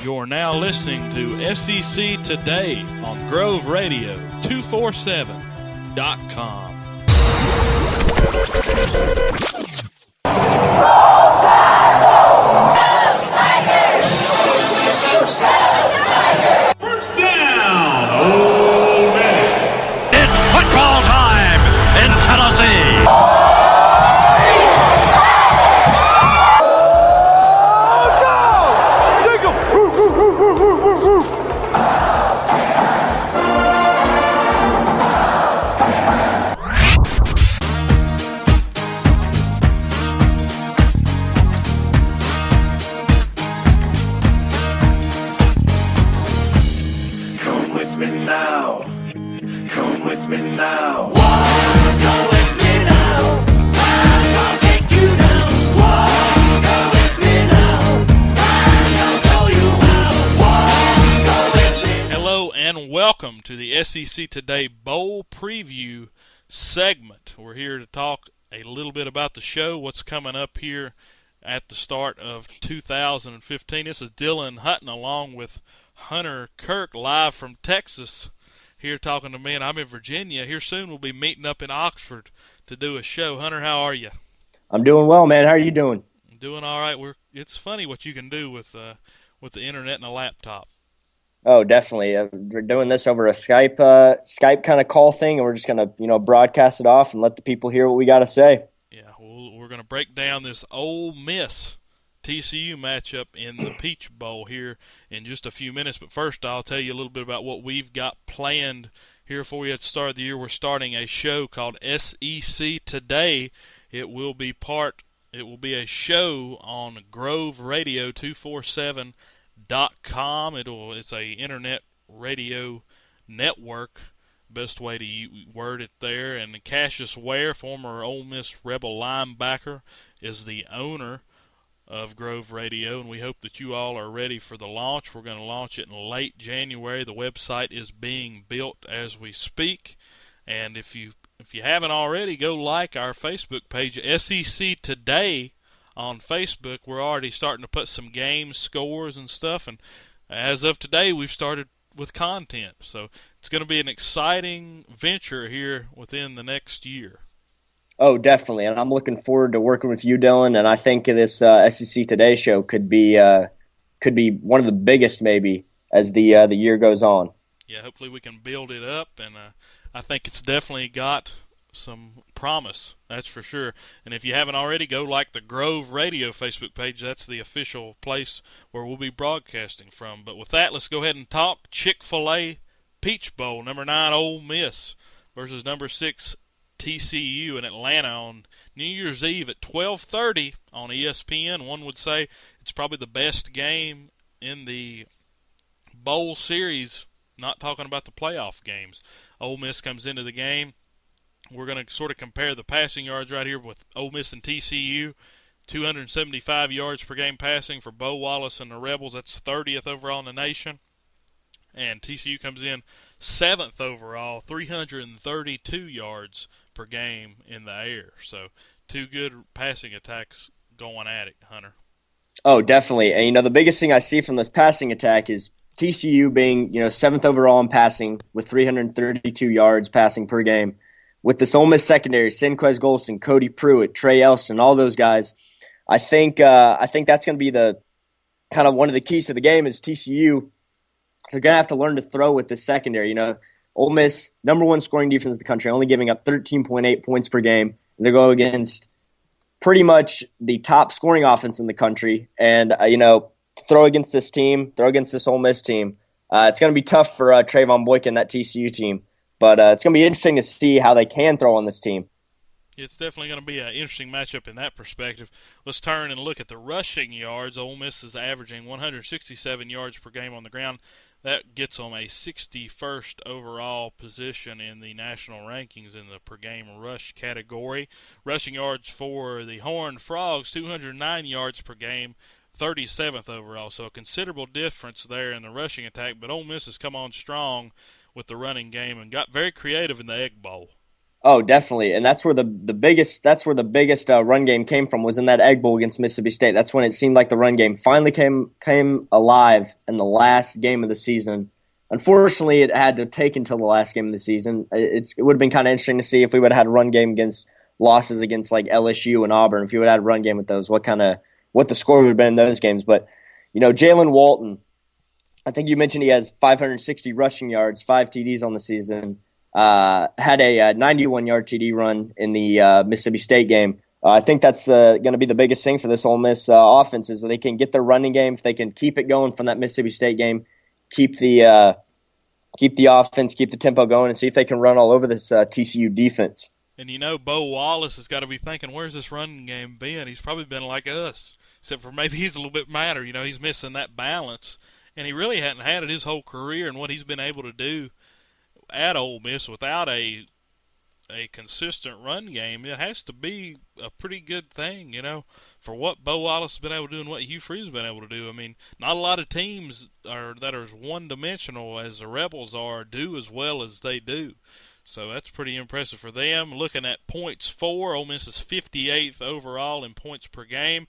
You're now listening to SEC Today on Grove Radio 247.com. First down, Ole Miss. It's football time in Tennessee. Welcome to the SEC Today Bowl Preview segment. We're here to talk a little bit about the show, what's coming up here at the start of 2015. This is Dillon Hutton along with Hunter Kirk live from Texas here talking to me, and I'm in Virginia. Here soon we'll be meeting up in Oxford to do a show. Hunter, how are you? I'm doing well, man. How are you doing? I'm doing all right. It's funny what you can do with the internet and a laptop. Oh, definitely. We're doing this over a Skype kind of call thing, and we're just gonna, broadcast it off and let the people hear what we got to say. Yeah, we're gonna break down this Ole Miss TCU matchup in the Peach Bowl here in just a few minutes. But first, I'll tell you a little bit about what we've got planned here for you at the start of the year. We're starting a show called SEC Today. It will be a show on Grove Radio 247.com. It's a internet radio network, best way to word it there. And Cassius Ware, former Ole Miss Rebel linebacker, is the owner of Grove Radio, and we hope that you all are ready for the launch. We're going to launch it in late January. The website is being built as we speak, and if you haven't already, go like our Facebook page, SEC Today on Facebook. We're already starting to put some game scores and stuff, and as of today, we've started with content. So it's going to be an exciting venture here within the next year. Oh, definitely, and I'm looking forward to working with you, Dillon. And I think this SEC Today show could be one of the biggest, maybe, as the year goes on. Yeah, hopefully we can build it up, and I think it's definitely got some promise, that's for sure. And if you haven't already, go like the Grove Radio Facebook page. That's the official place where we'll be broadcasting from. But with that, let's go ahead and talk Chick-fil-A Peach Bowl. Number 9 Ole Miss versus number 6 TCU in Atlanta on New Year's Eve at 12:30 on ESPN. One would say it's probably the best game in the bowl series, not talking about the playoff games. Ole Miss comes into the game. We're going to sort of compare the passing yards right here with Ole Miss and TCU. 275 yards per game passing for Bo Wallace and the Rebels. That's 30th overall in the nation. And TCU comes in 7th overall, 332 yards per game in the air. So two good passing attacks going at it, Hunter. Oh, definitely. And, the biggest thing I see from this passing attack is TCU being, 7th overall in passing with 332 yards passing per game. With this Ole Miss secondary, Senquez Golson, Cody Pruitt, Trey Elson, all those guys, I think that's going to be the kind of one of the keys to the game is TCU. They're going to have to learn to throw with this secondary. Ole Miss, number 1 scoring defense in the country, only giving up 13.8 points per game. And they're going against pretty much the top scoring offense in the country. And, throw against this team, throw against this Ole Miss team. It's going to be tough for Trayvon Boykin, that TCU team. But it's going to be interesting to see how they can throw on this team. It's definitely going to be an interesting matchup in that perspective. Let's turn and look at the rushing yards. Ole Miss is averaging 167 yards per game on the ground. That gets them a 61st overall position in the national rankings in the per-game rush category. Rushing yards for the Horned Frogs, 209 yards per game, 37th overall. So a considerable difference there in the rushing attack. But Ole Miss has come on strong with the running game and got very creative in the Egg Bowl. Oh, definitely, and that's where the biggest run game came from, was in that Egg Bowl against Mississippi State. That's when it seemed like the run game finally came alive in the last game of the season. Unfortunately, it had to take until the last game of the season. It would have been kind of interesting to see if we would have had a run game against losses against like LSU and Auburn. If you would have had a run game with those, what the score would have been in those games. But Jalen Walton, I think you mentioned he has 560 rushing yards, 5 TDs on the season. Had a 91-yard TD run in the Mississippi State game. I think that's going to be the biggest thing for this Ole Miss offense, is that they can get their running game. If they can keep it going from that Mississippi State game, keep the offense, keep the tempo going, and see if they can run all over this TCU defense. And Bo Wallace has got to be thinking, where's this running game been? He's probably been like us, except for maybe he's a little bit madder. He's missing that balance, and he really hadn't had it his whole career. And what he's been able to do at Ole Miss without a consistent run game, it has to be a pretty good thing, for what Bo Wallace has been able to do and what Hugh Freeze has been able to do. I mean, not a lot of teams that are as one-dimensional as the Rebels do as well as they do. So that's pretty impressive for them. Looking at points for, Ole Miss is 58th overall in points per game,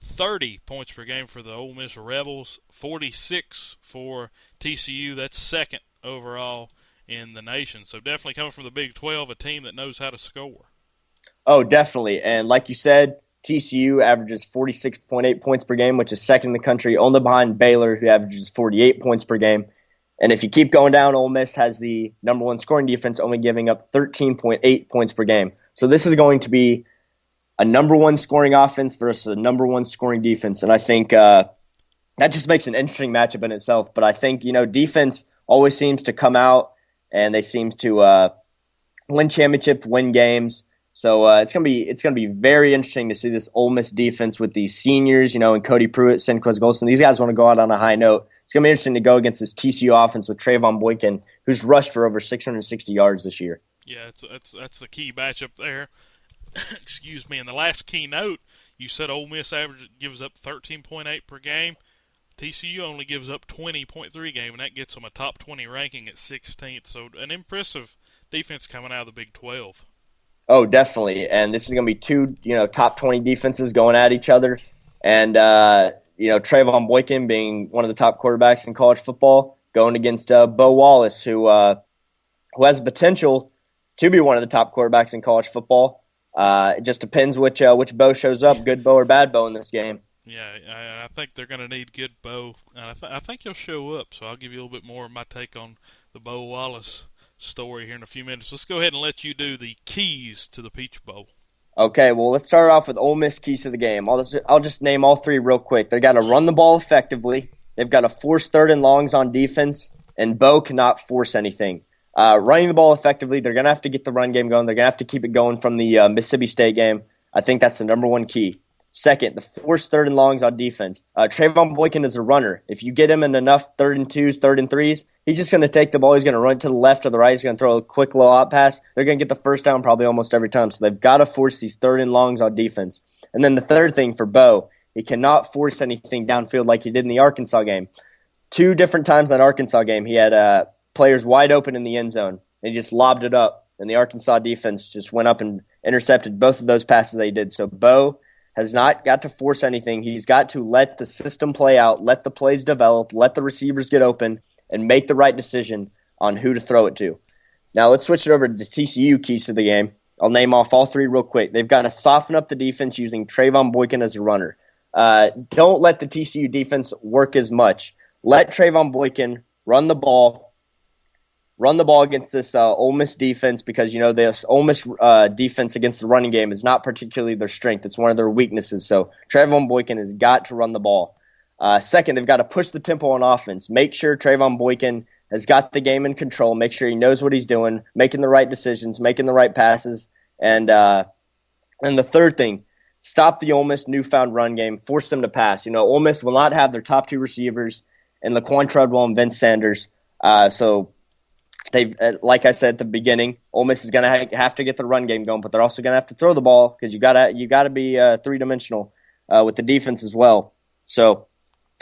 30 points per game for the Ole Miss Rebels, 46 for TCU. That's second overall in the nation. So definitely coming from the Big 12, a team that knows how to score. Oh, definitely. And like you said, TCU averages 46.8 points per game, which is second in the country, only behind Baylor, who averages 48 points per game. And if you keep going down, Ole Miss has the number one scoring defense, only giving up 13.8 points per game. So this is going to be a number one scoring offense versus a number one scoring defense. And I think that just makes an interesting matchup in itself. But I think, defense always seems to come out, and they seem to win championships, win games. So it's gonna be very interesting to see this Ole Miss defense with these seniors, and Cody Pruitt, Senquez Golson. These guys want to go out on a high note. It's gonna be interesting to go against this TCU offense with Trayvon Boykin, who's rushed for over 660 yards this year. Yeah, that's the key matchup there. Excuse me. And the last key note, you said Ole Miss gives up 13.8 per game. TCU only gives up 20.3 game, and that gets them a top 20 ranking at 16th. So an impressive defense coming out of the Big 12. Oh, definitely. And this is going to be two, top 20 defenses going at each other. And, Trayvon Boykin being one of the top quarterbacks in college football, going against Bo Wallace, who has potential to be one of the top quarterbacks in college football. It just depends which Bo shows up, good Bo or bad Bo in this game. Yeah, I think they're going to need good Bo, and I think he'll show up. So I'll give you a little bit more of my take on the Bo Wallace story here in a few minutes. Let's go ahead and let you do the keys to the Peach Bowl. Okay, well, let's start off with Ole Miss keys to the game. I'll just name all three real quick. They got to run the ball effectively. They've got to force third and longs on defense, and Bo cannot force anything. Running the ball effectively, they're going to have to get the run game going. They're going to have to keep it going from the Mississippi State game. I think that's the number one key. Second, the force third and longs on defense. Trayvon Boykin is a runner. If you get him in enough third and twos, third and threes, he's just going to take the ball. He's going to run to the left or the right. He's going to throw a quick low out pass. They're going to get the first down probably almost every time. So they've got to force these third and longs on defense. And then the third thing for Bo, he cannot force anything downfield like he did in the Arkansas game. 2 different times in that Arkansas game, he had players wide open in the end zone. And he just lobbed it up. And the Arkansas defense just went up and intercepted both of those passes they did. So Bo has not got to force anything. He's got to let the system play out, let the plays develop, let the receivers get open, and make the right decision on who to throw it to. Now let's switch it over to the TCU keys to the game. I'll name off all 3 real quick. They've got to soften up the defense using Trayvon Boykin as a runner. Don't let the TCU defense work as much. Let Trayvon Boykin run the ball against this Ole Miss defense, because this Ole Miss defense against the running game is not particularly their strength. It's one of their weaknesses. So Trayvon Boykin has got to run the ball. Second, they've got to push the tempo on offense. Make sure Trayvon Boykin has got the game in control. Make sure he knows what he's doing, making the right decisions, making the right passes. And the third thing, stop the Ole Miss newfound run game. Force them to pass. Ole Miss will not have their top 2 receivers in Laquan Treadwell and Vince Sanders. So they, like I said at the beginning, Ole Miss is going to have to get the run game going, but they're also going to have to throw the ball, because you got to be 3-dimensional with the defense as well. So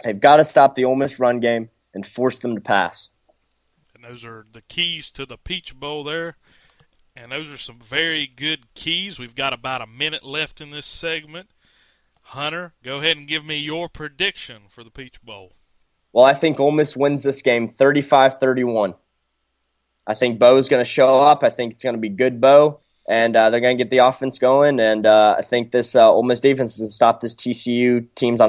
they've got to stop the Ole Miss run game and force them to pass. And those are the keys to the Peach Bowl there. And those are some very good keys. We've got about a minute left in this segment. Hunter, go ahead and give me your prediction for the Peach Bowl. Well, I think Ole Miss wins this game 35-31. I think Bo's going to show up. I think it's going to be good Bo, and they're going to get the offense going. And I think this Ole Miss defense is going to stop this TCU team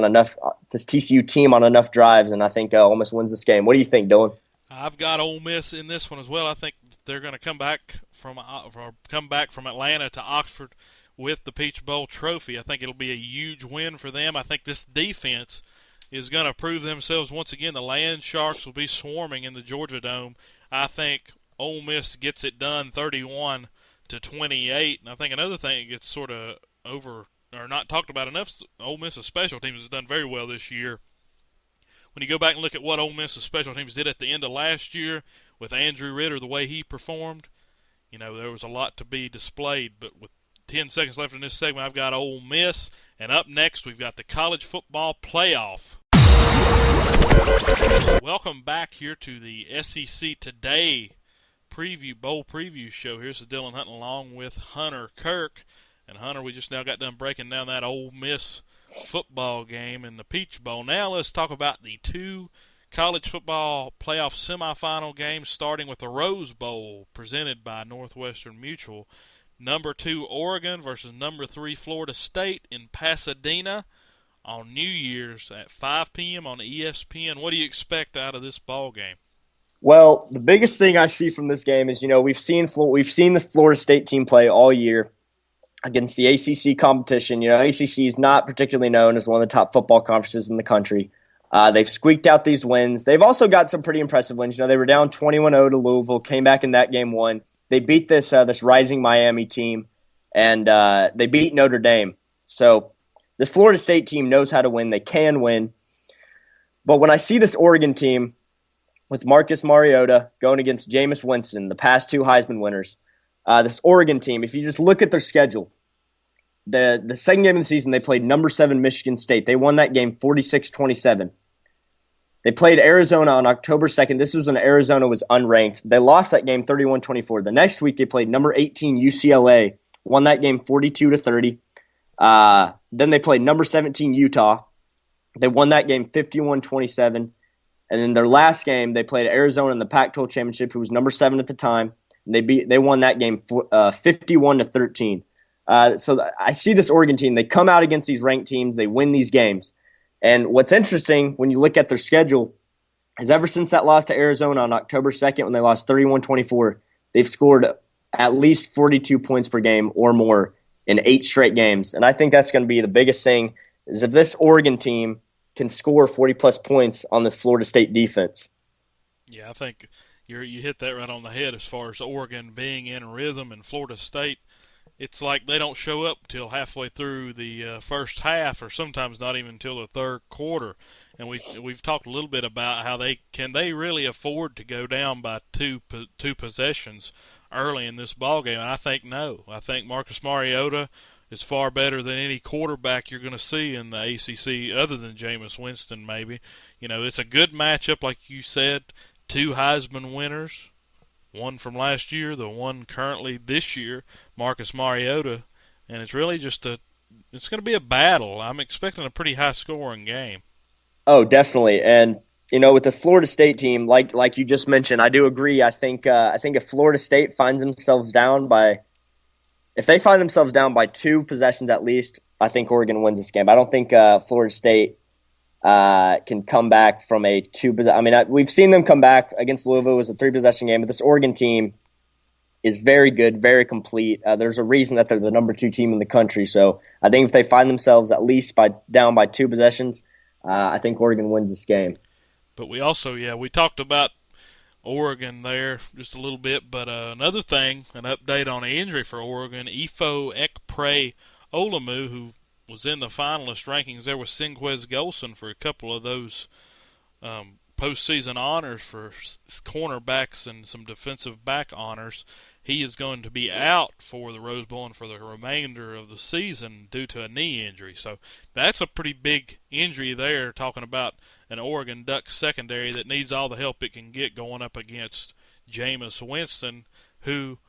on enough drives. And I think Ole Miss wins this game. What do you think, Dillon? I've got Ole Miss in this one as well. I think they're going to come back from Atlanta to Oxford with the Peach Bowl trophy. I think it'll be a huge win for them. I think this defense is going to prove themselves once again. The Land Sharks will be swarming in the Georgia Dome. I think Ole Miss gets it done 31-28. And I think another thing that gets sort of not talked about enough, Ole Miss's special teams has done very well this year. When you go back and look at what Ole Miss's special teams did at the end of last year with Andrew Ritter, the way he performed, there was a lot to be displayed. But with 10 seconds left in this segment, I've got Ole Miss. And up next, we've got the college football playoff. Welcome back here to the SEC Today bowl preview show. Here's the Dillon Hutton along with Hunter Kirk. And Hunter, we just now got done breaking down that Ole Miss football game in the Peach Bowl. Now let's talk about the two college football playoff semifinal games, starting with the Rose Bowl presented by Northwestern Mutual. Number 2 Oregon versus number 3 Florida State in Pasadena on New Year's at 5 p.m. on ESPN. What do you expect out of this ball game? Well, the biggest thing I see from this game is, we've seen the Florida State team play all year against the ACC competition. ACC is not particularly known as one of the top football conferences in the country. They've squeaked out these wins. They've also got some pretty impressive wins. They were down 21-0 to Louisville, came back in that game, won. They beat this rising Miami team, and they beat Notre Dame. So this Florida State team knows how to win. They can win. But when I see this Oregon team with Marcus Mariota going against Jameis Winston, the past 2 Heisman winners, this Oregon team, if you just look at their schedule, the second game of the season, they played number 7 Michigan State. They won that game 46-27. They played Arizona on October 2nd. This was when Arizona was unranked. They lost that game 31-24. The next week, they played number 18 UCLA, won that game 42-30. Then they played number 17 Utah. They won that game 51-27. And then their last game, they played Arizona in the Pac-12 championship, who was number 7 at the time. And they won that game 51-13. So I see this Oregon team. They come out against these ranked teams. They win these games. And what's interesting when you look at their schedule is ever since that loss to Arizona on October 2nd when they lost 31-24, they've scored at least 42 points per game or more in 8 straight games. And I think that's going to be the biggest thing is if this Oregon team can score 40-plus points on this Florida State defense. Yeah, I think you hit that right on the head as far as Oregon being in rhythm and Florida State. It's like they don't show up till halfway through the first half, or sometimes not even until the third quarter. And we've talked a little bit about how they really afford to go down by two possessions early in this ball game. And I think no. I think Marcus Mariota is far better than any quarterback you're going to see in the ACC, other than Jameis Winston. Maybe it's a good matchup, like you said. 2 Heisman winners. One from last year, the one currently this year, Marcus Mariota, and it's really it's going to be a battle. I'm expecting a pretty high-scoring game. Oh, definitely. And with the Florida State team, like you just mentioned, I do agree. I think if Florida State finds themselves down by 2 possessions at least, I think Oregon wins this game. I don't think Florida State can come back from a 2. I mean, we've seen them come back against Louisville. It was a 3-possession game, but this Oregon team is very good, very complete. There's a reason that they're the number 2 team in the country. So I think if they find themselves at least down by 2 possessions, I think Oregon wins this game. But we also, we talked about Oregon there just a little bit, but another thing, an update on an injury for Oregon, Ifo Ekpre Olemu, who was in the finalist rankings there with Sinquez Golson for a couple of those postseason honors for cornerbacks and some defensive back honors. He is going to be out for the Rose Bowl and for the remainder of the season due to a knee injury. So that's a pretty big injury there, talking about an Oregon Ducks secondary that needs all the help it can get going up against Jameis Winston, who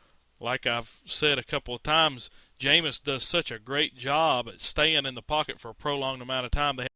like I've said a couple of times, Jameis does such a great job at staying in the pocket for a prolonged amount of time. They